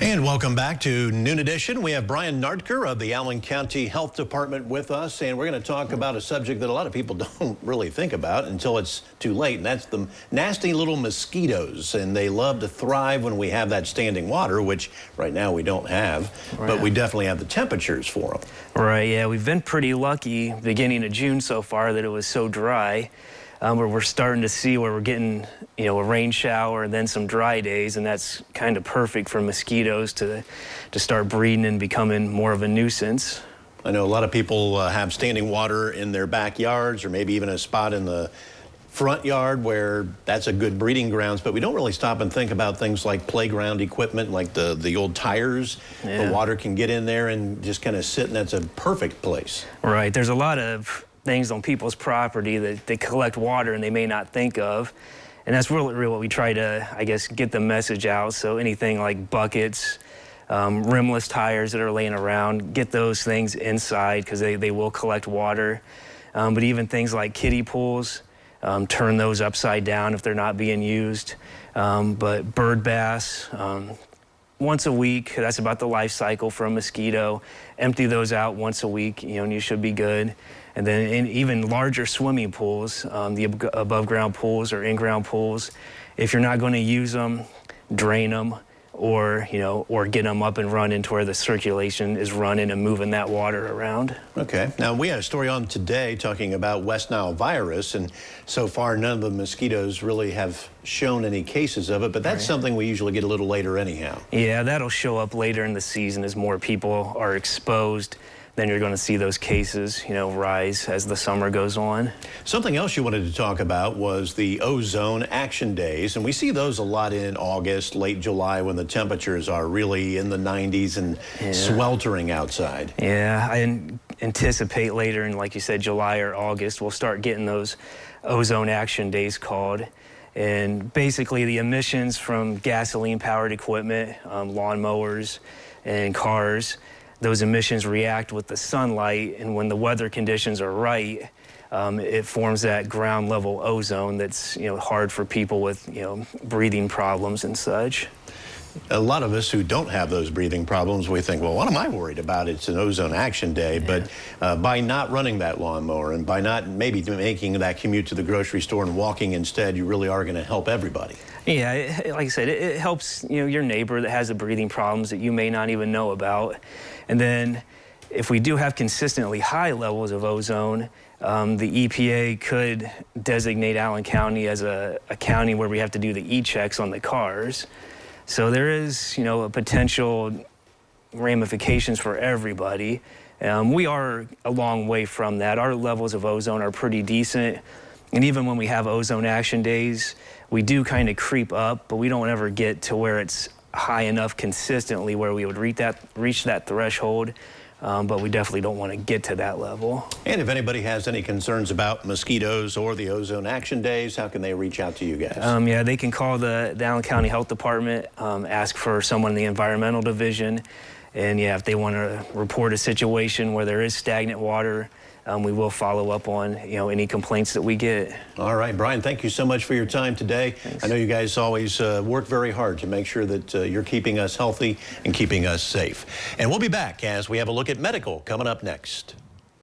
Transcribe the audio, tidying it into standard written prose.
And welcome back to Noon Edition. We have Brian Nartker of the Allen County Health Department with us, and we're going to talk about a subject that a lot of people don't really think about until it's too late, and that's the nasty little mosquitoes. And they love to thrive when we have that standing water, which right now we don't have, but we definitely have the temperatures for them. Right, yeah, we've been pretty lucky beginning of June so far that it was so dry. Where we're starting to see where we're getting, a rain shower and then some dry days, and that's kind of perfect for mosquitoes to start breeding and becoming more of a nuisance. I know a lot of people have standing water in their backyards, or maybe even a spot in the front yard where that's a good breeding grounds, but we don't really stop and think about things like playground equipment, like the old tires. Yeah. The water can get in there and just kind of sit, and that's a perfect place. Right, there's a lot of things on people's property that they collect water and they may not think of. And that's really what we try to, I guess, get the message out. So anything like buckets, rimless tires that are laying around, get those things inside because they will collect water. But even things like kiddie pools, turn those upside down if they're not being used. But bird baths, once a week, that's about the life cycle for a mosquito. Empty those out once a week, and you should be good. And then in even larger swimming pools, the above ground pools or in-ground pools, if you're not going to use them, drain them, or get them up and running to where the circulation is running and moving that water around. Okay. Now, we had a story on today talking about West Nile virus, and so far none of the mosquitoes really have shown any cases of it, but that's something we usually get a little later anyhow. Yeah, that'll show up later in the season as more people are exposed. Then you're going to see those cases, rise as the summer goes on. Something else you wanted to talk about was the ozone action days, and we see those a lot in August, late July, when the temperatures are really in the 90s and sweltering outside. Yeah, I anticipate later in, like you said, July or August, we'll start getting those ozone action days called. And basically the emissions from gasoline-powered equipment, lawnmowers and cars, those emissions react with the sunlight, and when the weather conditions are right, it forms that ground level ozone that's hard for people with breathing problems and such. A lot of us who don't have those breathing problems, we think, well, what am I worried about? It's an ozone action day. Yeah. But by not running that lawnmower and by not maybe making that commute to the grocery store and walking instead, you really are going to help everybody. Yeah, like I said, it helps your neighbor that has the breathing problems that you may not even know about. And then if we do have consistently high levels of ozone, the EPA could designate Allen County as a county where we have to do the E-checks on the cars. So there is, a potential ramifications for everybody. We are a long way from that. Our levels of ozone are pretty decent. And even when we have ozone action days, we do kind of creep up, but we don't ever get to where it's high enough consistently where we would reach that threshold. But we definitely don't want to get to that level. And if anybody has any concerns about mosquitoes or the ozone action days, how can they reach out to you guys? Yeah, they can call the Allen County Health Department, ask for someone in the environmental division. And yeah, if they want to report a situation where there is stagnant water, we will follow up on any complaints that we get. All right, Brian, thank you so much for your time today. Thanks. I know you guys always work very hard to make sure that you're keeping us healthy and keeping us safe. And we'll be back as we have a look at medical coming up next.